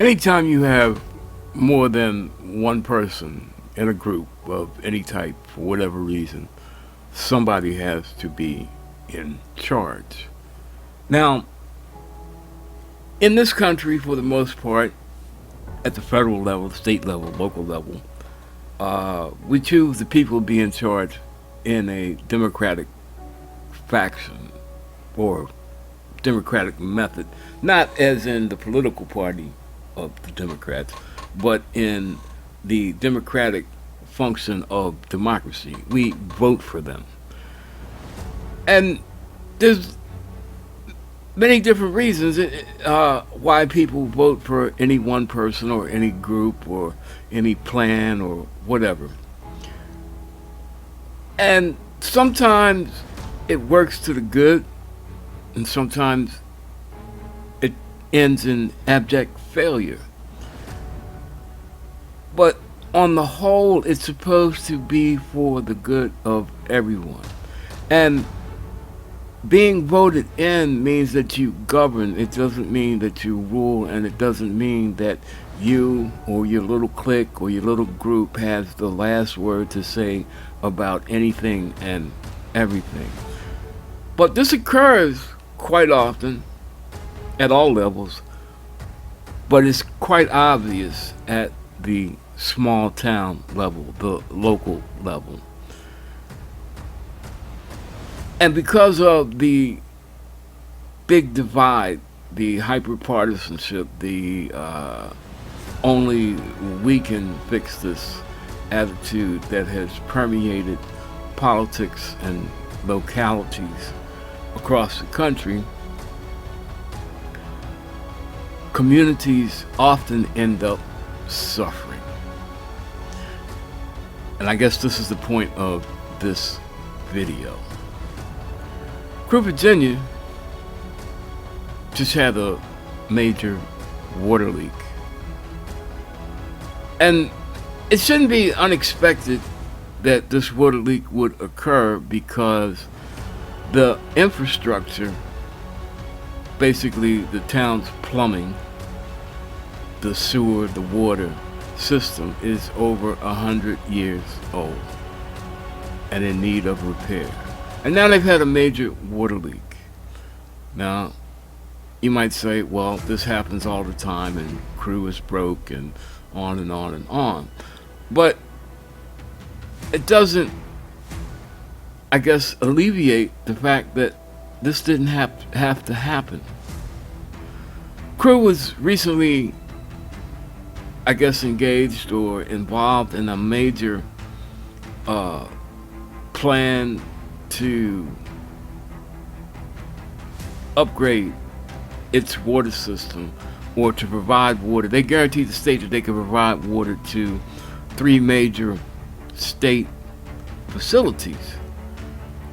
Anytime you have more than one person in a group of any type, for whatever reason, somebody has to be in charge. Now, in this country, for the most part, at the federal level, state level, local level, we choose the people to be in charge in a democratic faction or democratic method, not as in the political party of the Democrats, but in the democratic function of democracy. We vote for them. And there's many different reasons why people vote for any one person or any group or any plan or whatever. And sometimes it works to the good, and sometimes it ends in abject failure. But on the whole, it's supposed to be for the good of everyone. And being voted in means that you govern. It doesn't mean that you rule, and it doesn't mean that you or your little clique or your little group has the last word to say about anything and everything. But this occurs quite often at all levels, but it's quite obvious at the small town level, the local level. And because of the big divide, the hyper-partisanship, the only we can fix this attitude that has permeated politics and localities across the country, communities often end up suffering. And I guess this is the point of this video. Crewe, Virginia just had a major water leak. And it shouldn't be unexpected that this water leak would occur because the infrastructure, basically the town's plumbing, the sewer, the water system, is over 100 years old and in need of repair. And now they've had a major water leak. Now, you might say, well, this happens all the time and Crewe is broke and on and on and on. But it doesn't, I guess, alleviate the fact that this didn't have to happen. Crewe was recently, I guess, engaged or involved in a major plan to upgrade its water system or to provide water. They guaranteed the state that they could provide water to 3 major state facilities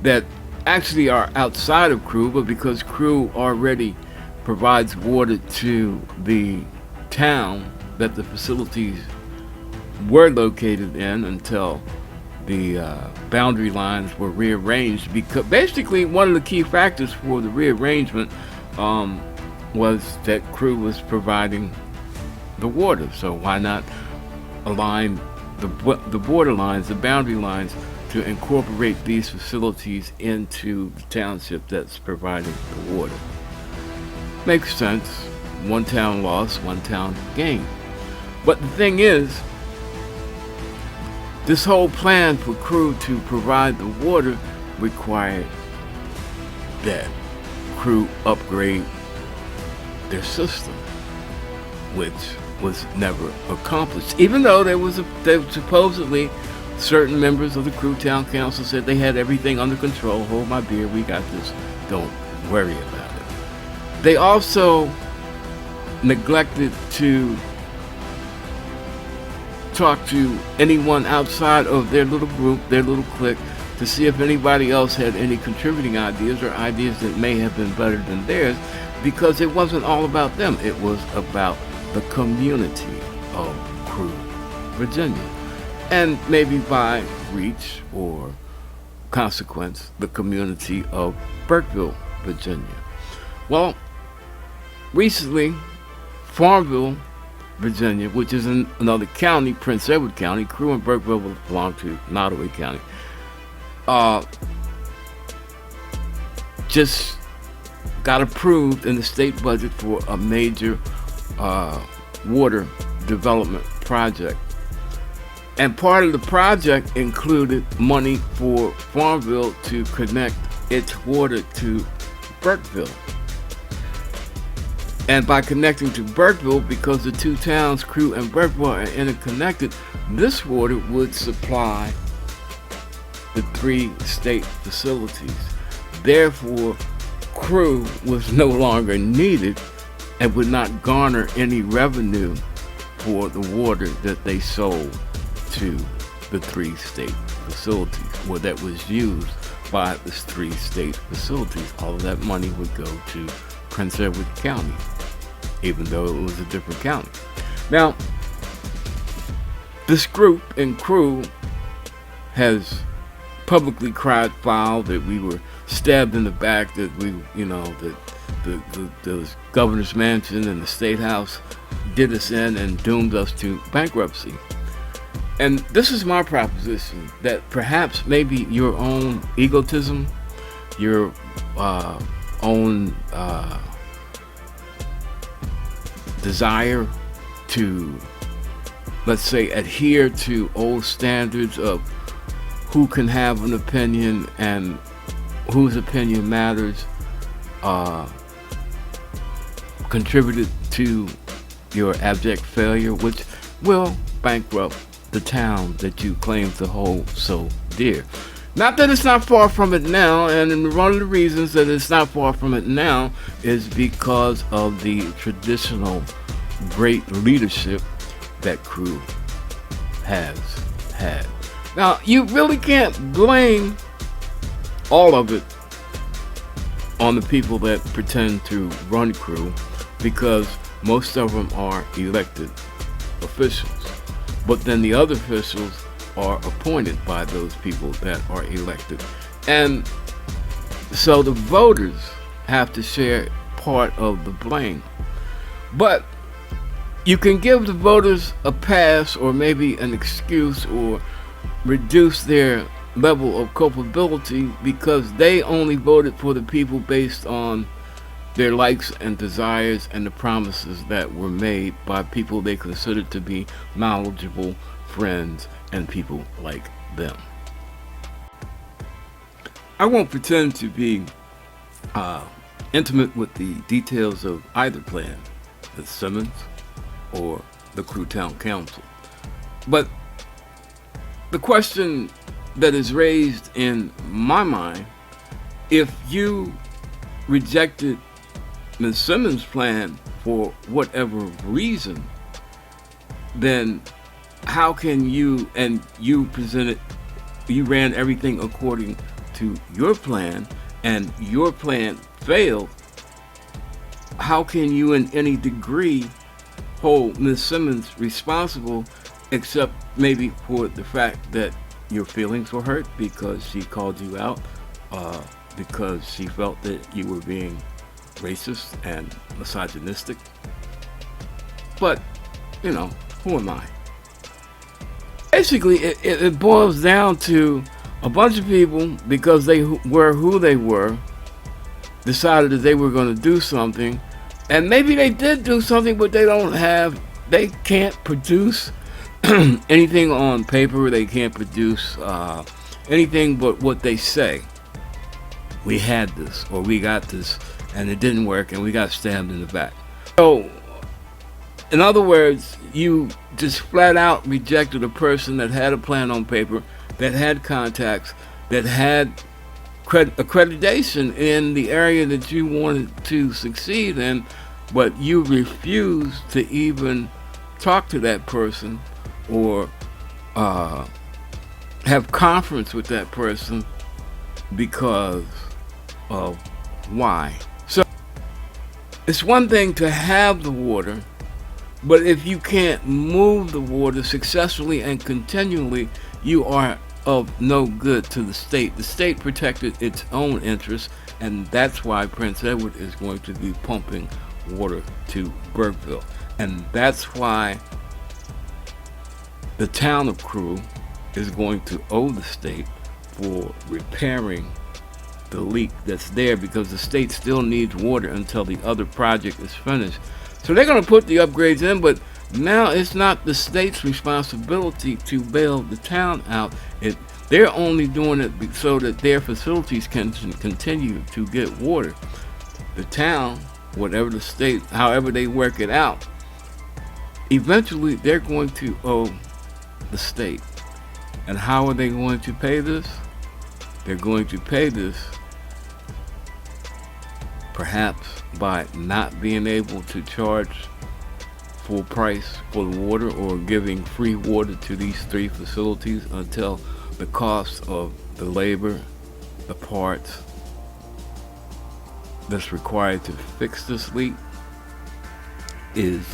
that actually are outside of Crewe, but because Crewe already provides water to the town that the facilities were located in until the boundary lines were rearranged. Because basically one of the key factors for the rearrangement was that Crewe was providing the water. So why not align the border lines, the boundary lines, to incorporate these facilities into the township that's providing the water? Makes sense. One town lost, one town gained. But the thing is, this whole plan for Crewe to provide the water required that Crewe upgrade their system, which was never accomplished. Even though there supposedly certain members of the Crewe Town Council said they had everything under control. Hold my beer, we got this. Don't worry about it. They also neglected to talk to anyone outside of their little group, their little clique, to see if anybody else had any contributing ideas or ideas that may have been better than theirs, because it wasn't all about them. It was about the community of Crewe, Virginia, and maybe by reach or consequence, the community of Burkeville, Virginia. Well, recently, Farmville Virginia, which is in another county, Prince Edward County. Crewe and Burkeville belong to Nottoway County. Just got approved in the state budget for a major water development project. And part of the project included money for Farmville to connect its water to Burkeville. And by connecting to Burkeville, because the two towns, Crewe and Burkeville, are interconnected, this water would supply the 3 state facilities. Therefore, Crewe was no longer needed and would not garner any revenue for the water that they sold to the 3 state facilities, or that was used by the 3 state facilities. All of that money would go to Prince Edward County, even though it was a different county. Now, this group in Crewe has publicly cried foul that we were stabbed in the back, that we, that the governor's mansion and the state house did us in and doomed us to bankruptcy. And this is my proposition, that perhaps maybe your own egotism, your own desire to, let's say, adhere to old standards of who can have an opinion and whose opinion matters, contributed to your abject failure, which will bankrupt the town that you claim to hold so dear. Not that it's not far from it now, and one of the reasons that it's not far from it now is because of the traditional great leadership that Crewe has had. Now, you really can't blame all of it on the people that pretend to run Crewe, because most of them are elected officials. But then the other officials are appointed by those people that are elected. And so the voters have to share part of the blame. But you can give the voters a pass, or maybe an excuse, or reduce their level of culpability, because they only voted for the people based on their likes and desires and the promises that were made by people they considered to be knowledgeable friends and people like them. I won't pretend to be intimate with the details of either plan, the Simmons or the Crewe Town Council. But the question that is raised in my mind, if you rejected Ms. Simmons' plan for whatever reason, then how can you, and you ran everything according to your plan, and your plan failed, how can you in any degree hold Ms. Simmons responsible, except maybe for the fact that your feelings were hurt because she called you out, because she felt that you were being racist and misogynistic? But, who am I? Basically, it boils down to a bunch of people, because they were who they were, decided that they were going to do something, and maybe they did do something, but they can't produce anything on paper. They can't produce anything but what they say. We had this, or we got this, and it didn't work, and we got stabbed in the back. So, in other words, you just flat out rejected a person that had a plan on paper, that had contacts, that had accreditation in the area that you wanted to succeed in, but you refused to even talk to that person or have conference with that person because of why. So it's one thing to have the water, but if you can't move the water successfully and continually, you are of no good to the state. The state protected its own interests, and that's why Prince Edward is going to be pumping water to Burkeville. And that's why the town of Crew is going to owe the state for repairing the leak that's there, because the state still needs water until the other project is finished. So they're going to put the upgrades in, but now it's not the state's responsibility to bail the town out. They're only doing it so that their facilities can continue to get water. The town, whatever the state, however they work it out, eventually they're going to owe the state. And how are they going to pay this? They're going to pay this perhaps by not being able to charge full price for the water, or giving free water to these three facilities until the cost of the labor, the parts that's required to fix this leak is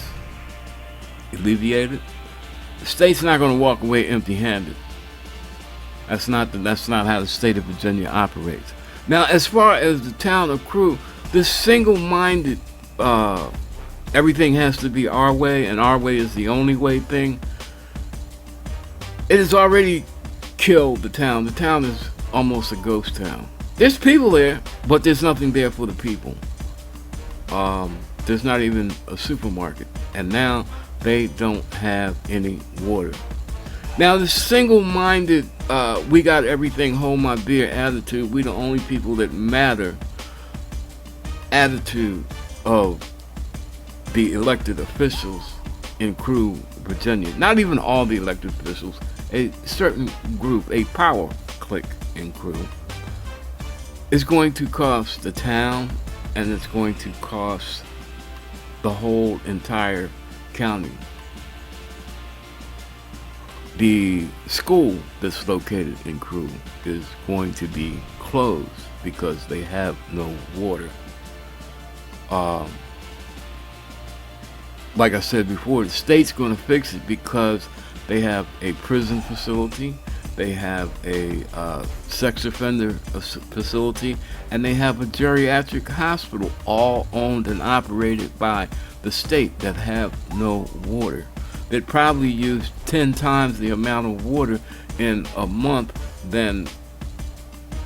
alleviated. The state's not going to walk away empty-handed. That's not how the state of Virginia operates. Now, as far as the town of Crew, this single-minded, everything has to be our way and our way is the only way thing, it has already killed the town. The town is almost a ghost town. There's people there, but there's nothing there for the people. There's not even a supermarket, and now they don't have any water. Now, the single-minded, we got everything, hold my beer attitude, we the only people that matter attitude of the elected officials in Crew, Virginia. Not even all the elected officials, a certain group, a power clique in Crew, is going to cost the town, and it's going to cost the whole entire county. The school that's located in Crew is going to be closed because they have no water. Like I said before, the state's going to fix it because they have a prison facility, they have a sex offender facility, and they have a geriatric hospital, all owned and operated by the state, that have no water. That probably use 10 times the amount of water in a month than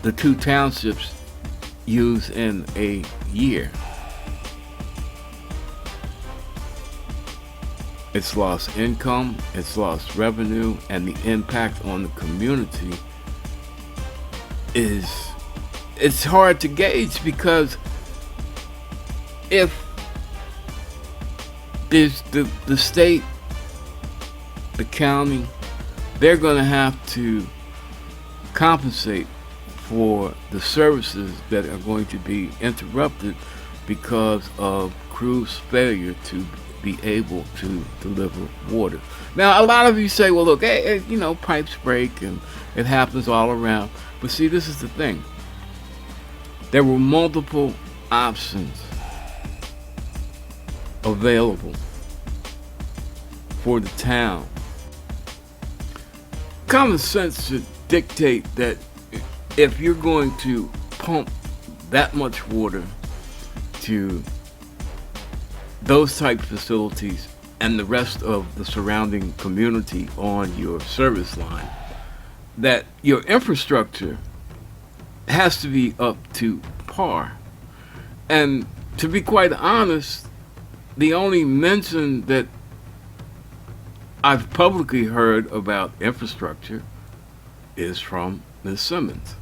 the two townships use in a year. It's lost income, it's lost revenue, and the impact on the community it's hard to gauge, because if there's the state, the county, they're going to have to compensate for the services that are going to be interrupted because of Crew's failure to be able to deliver water. Now, a lot of you say, well, look, hey, pipes break and it happens all around. But see, this is the thing. There were multiple options available for the town. Common sense should dictate that if you're going to pump that much water to those type facilities and the rest of the surrounding community on your service line, that your infrastructure has to be up to par. And to be quite honest, the only mention that I've publicly heard about infrastructure is from Ms. Simmons.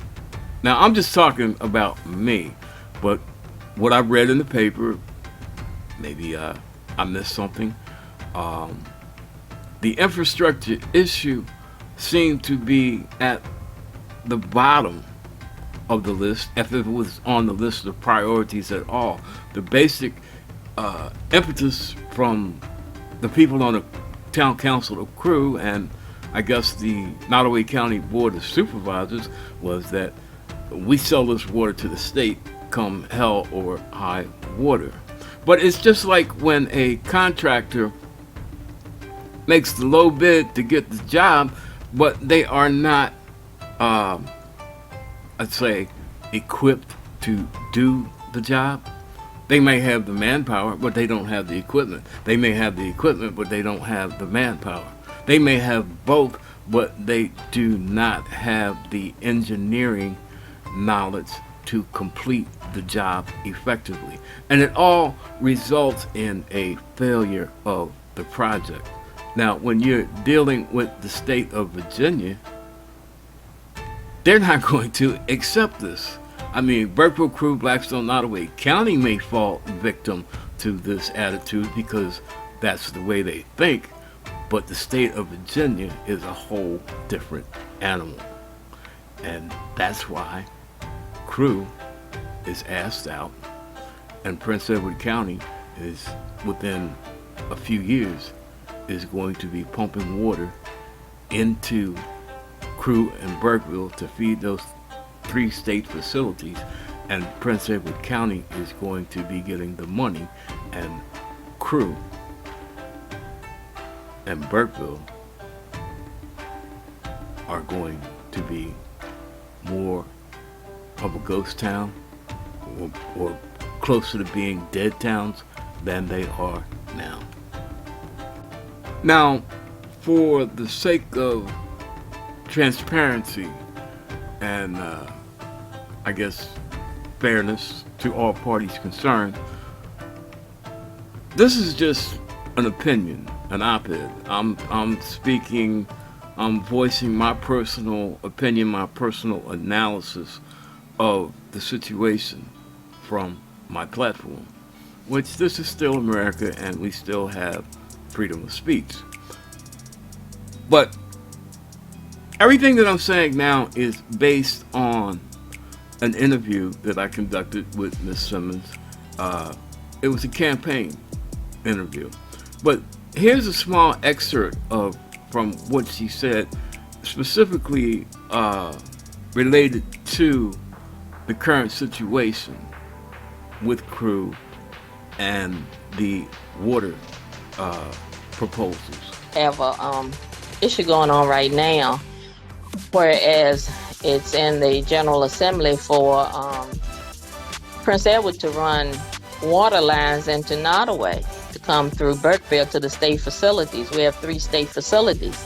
Now, I'm just talking about me, but what I've read in the paper, maybe I missed something. The infrastructure issue seemed to be at the bottom of the list, if it was on the list of priorities at all. The basic impetus from the people on the town council of Crew, and I guess the Nottoway County Board of Supervisors, was that we sell this water to the state come hell or high water. But it's just like when a contractor makes the low bid to get the job, but they are not, I'd say, equipped to do the job. They may have the manpower, but they don't have the equipment. They may have the equipment, but they don't have the manpower. They may have both, but they do not have the engineering knowledge to complete the job effectively. And it all results in a failure of the project. Now, when you're dealing with the state of Virginia, they're not going to accept this. I mean, Burkeville, Crew, Blackstone, Nottoway County may fall victim to this attitude because that's the way they think, but the state of Virginia is a whole different animal. And that's why Crew is asked out, and Prince Edward County is, within a few years, is going to be pumping water into Crew and Burkeville to feed those 3 state facilities, and Prince Edward County is going to be getting the money, and Crew and Burkeville are going to be more of a ghost town, or closer to being dead towns than they are now. Now, for the sake of transparency and I guess fairness to all parties concerned, this is just an opinion, an op-ed. I'm speaking, I'm voicing my personal opinion, my personal analysis of the situation from my platform, which this is still America and we still have freedom of speech. But everything that I'm saying now is based on an interview that I conducted with Ms. Simmons. It was a campaign interview. But here's a small excerpt from what she said, specifically related to the current situation with Crew and the water proposals. Have a issue going on right now, whereas it's in the General Assembly for Prince Edward to run water lines into Nottoway to come through Burkeville to the state facilities. We have 3 state facilities.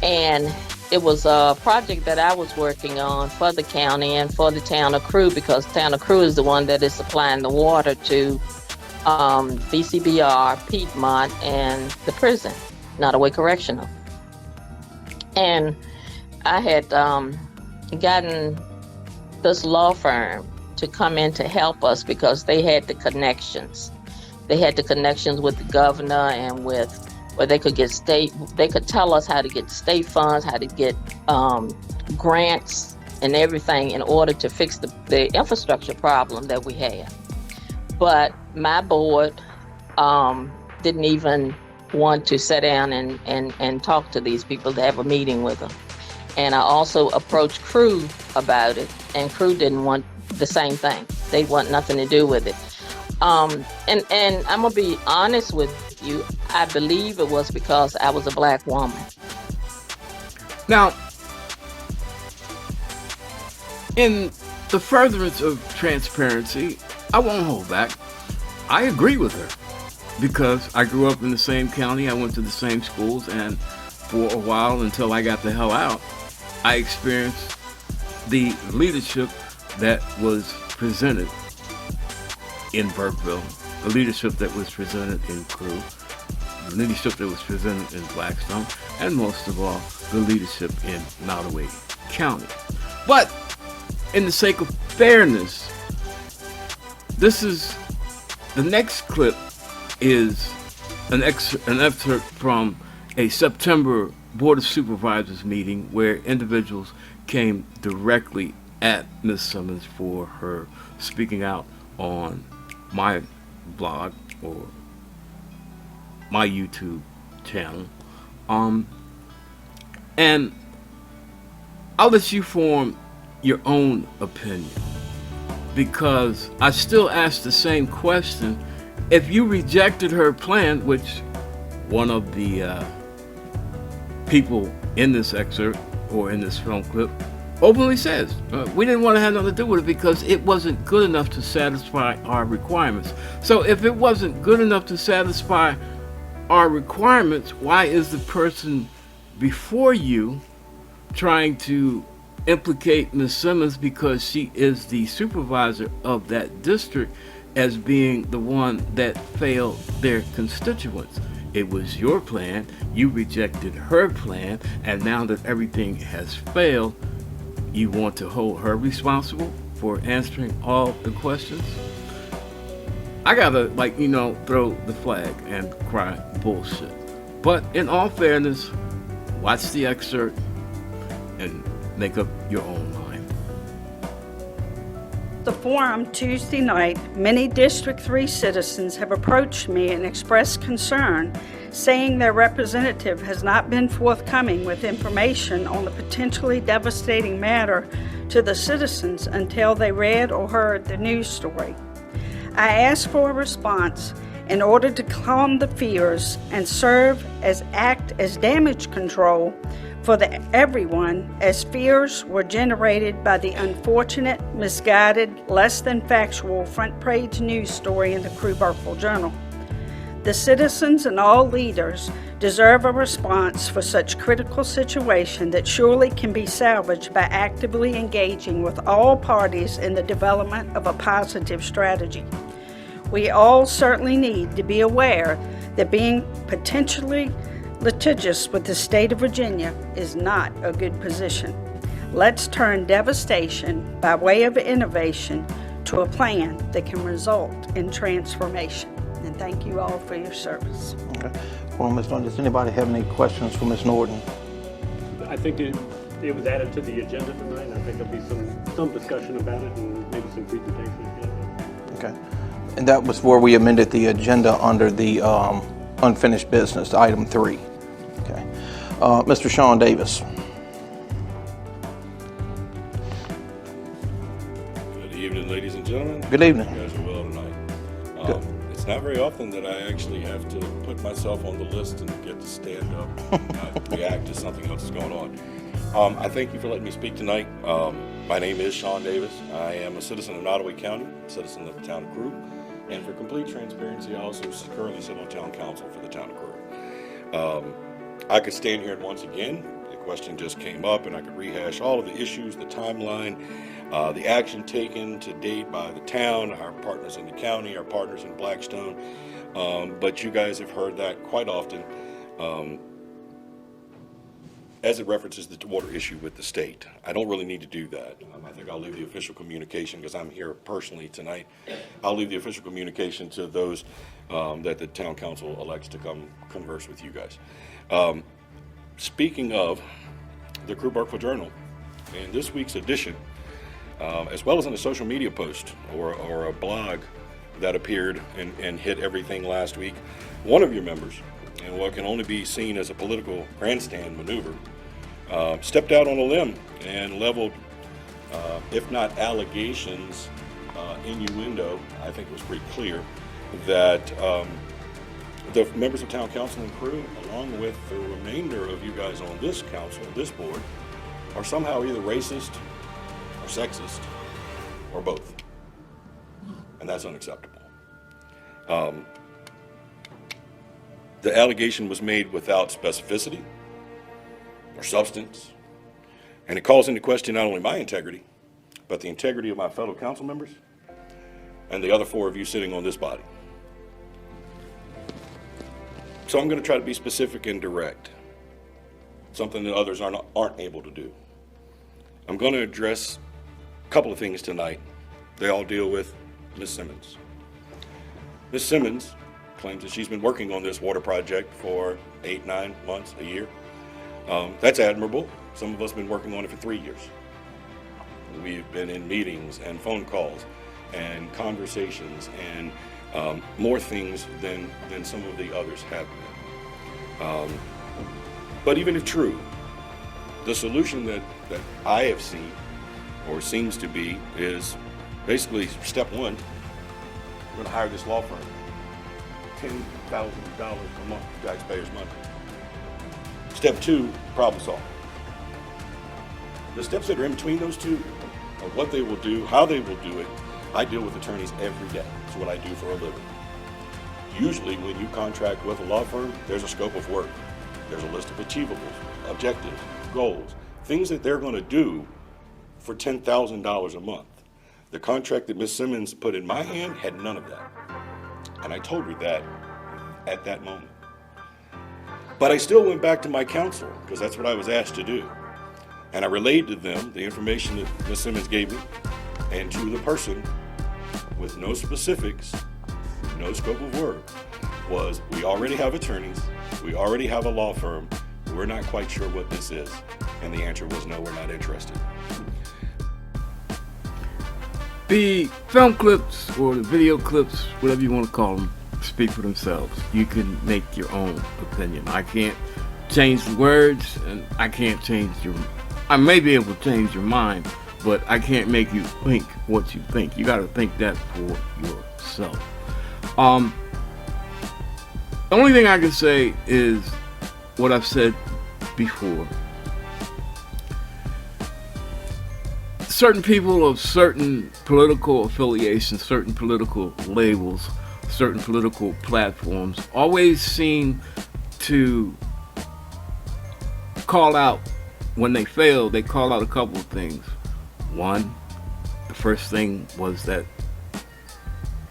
And it was a project that I was working on for the county and for the town of Crew, because the town of Crew is the one that is supplying the water to BCBR, Piedmont, and the prison, Nottoway Correctional. And I had gotten this law firm to come in to help us because they had the connections. They had the connections with the governor and with where they could get they could tell us how to get state funds, how to get grants and everything in order to fix the infrastructure problem that we have. But my board didn't even want to sit down and talk to these people, to have a meeting with them. And I also approached Crew about it, and Crew didn't want the same thing. They want nothing to do with it. And I'm gonna be honest with you, I believe it was because I was a black woman. Now, in the furtherance of transparency, I won't hold back. I agree with her because I grew up in the same county, I went to the same schools, and for a while, until I got the hell out, I experienced the leadership that was presented in Burkeville, the leadership that was presented in Crew, the leadership that was presented in Blackstone, and most of all, the leadership in Nottoway County. But in the sake of fairness, the next clip is an excerpt from a September Board of Supervisors meeting where individuals came directly at Ms. Simmons for her speaking out on my blog or my YouTube channel. And I'll let you form your own opinion, because I still ask the same question. If you rejected her plan, which one of the people in this excerpt or in this film clip openly says we didn't want to have nothing to do with it because it wasn't good enough to satisfy our requirements. So if it wasn't good enough to satisfy our requirements, why is the person before you trying to implicate Ms. Simmons because she is the supervisor of that district as being the one that failed their constituents? It was your plan, you rejected her plan, and now that everything has failed, you want to hold her responsible for answering all the questions? I gotta, throw the flag and cry bullshit. But in all fairness, watch the excerpt and make up your own mind. The forum Tuesday night, many District 3 citizens have approached me and expressed concern, saying their representative has not been forthcoming with information on the potentially devastating matter to the citizens until they read or heard the news story. I asked for a response in order to calm the fears and act as damage control for everyone, as fears were generated by the unfortunate, misguided, less than factual front page news story in the Crew Burkeville Journal. The citizens and all leaders deserve a response for such critical situation that surely can be salvaged by actively engaging with all parties in the development of a positive strategy. We all certainly need to be aware that being potentially litigious with the state of Virginia is not a good position. Let's turn devastation by way of innovation to a plan that can result in transformation. And thank you all for your service. Okay. Well, Ms. Norton, does anybody have any questions for Ms. Norton? I think it was added to the agenda tonight, and I think there'll be some discussion about it and maybe some presentation. Okay. And that was where we amended the agenda under the unfinished business, item 3. Okay. Mr. Sean Davis. Good evening, ladies and gentlemen. Good evening. You guys are well tonight. Good. It's not very often that I actually have to put myself on the list and get to stand up and not react to something else that's going on. I thank you for letting me speak tonight. My name is Sean Davis. I am a citizen of Nottoway County, citizen of the town of Crew. And for complete transparency, I also currently sit on town council for the town of Crew. I could stand here and once again, the question just came up, and I could rehash all of the issues, the timeline, the action taken to date by the town, our partners in the county, our partners in Blackstone. But you guys have heard that quite often as it references the water issue with the state. I don't really need to do that. I think I'll leave the official communication, because I'm here personally tonight, I'll leave the official communication to those that the town council elects to come converse with you guys. Speaking of the Crew Burkeville Journal, in this week's edition, as well as in a social media post or a blog that appeared and hit everything last week, one of your members, and what can only be seen as a political grandstand maneuver, stepped out on a limb and leveled, if not allegations, innuendo, I think it was pretty clear, that the members of town council and Crew, along with the remainder of you guys on this council, this board, are somehow either racist or sexist or both. And that's unacceptable. The allegation was made without specificity or substance, and it calls into question not only my integrity, but the integrity of my fellow council members and the other 4 of you sitting on this body. So I'm going to try to be specific and direct, something that others aren't able to do. I'm going to address a couple of things tonight. They all deal with Ms. Simmons. Ms. Simmons claims that she's been working on this water project for 8, 9 months, a year. That's admirable. Some of us have been working on it for 3 years. We've been in meetings and phone calls and conversations and more things than some of the others have been. But even if true, the solution that I have seen, or seems to be, is basically step 1, we're going to hire this law firm. $10,000 a month, taxpayers' money. Step 2, problem solve. The steps that are in between those two are what they will do, how they will do it. I deal with attorneys every day. It's what I do for a living. Usually when you contract with a law firm, there's a scope of work. There's a list of achievables, objectives, goals, things that they're going to do for $10,000 a month. The contract that Ms. Simmons put in my hand had none of that. And I told her that at that moment. But I still went back to my counsel because that's what I was asked to do. And I relayed to them the information that Ms. Simmons gave me and to the person with no specifics, no scope of work, was we already have attorneys, we already have a law firm, we're not quite sure what this is. And the answer was no, we're not interested. The film clips or the video clips, whatever you want to call them, speak for themselves. You can make your own opinion. I can't change the words, and I can't change I may be able to change your mind, but I can't make you think what you think. You got to think that for yourself. The only thing I can say is what I've said before. Certain people of certain political affiliations, certain political labels, certain political platforms always seem to call out, when they fail, they call out a couple of things. One, the first thing was that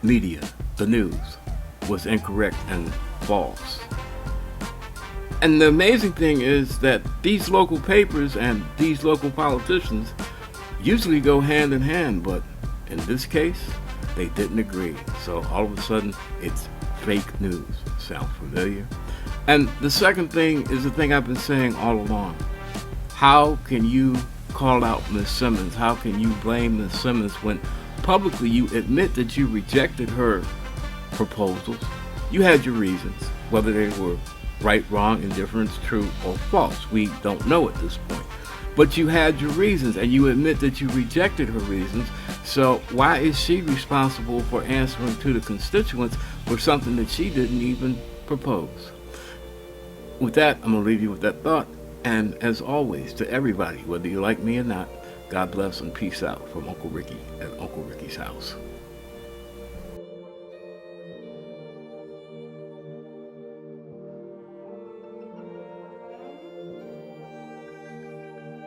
media, the news, was incorrect and false. And the amazing thing is that these local papers and these local politicians usually go hand in hand, but in this case, they didn't agree. So all of a sudden, it's fake news. Sound familiar? And the second thing is the thing I've been saying all along. How can you call out Ms. Simmons? How can you blame Ms. Simmons when publicly you admit that you rejected her proposals? You had your reasons, whether they were right, wrong, indifferent, true, or false. We don't know at this point. But you had your reasons, and you admit that you rejected her reasons. So why is she responsible for answering to the constituents for something that she didn't even propose? With that, I'm going to leave you with that thought. And as always, to everybody, whether you like me or not, God bless and peace out from Uncle Ricky at Uncle Ricky's house.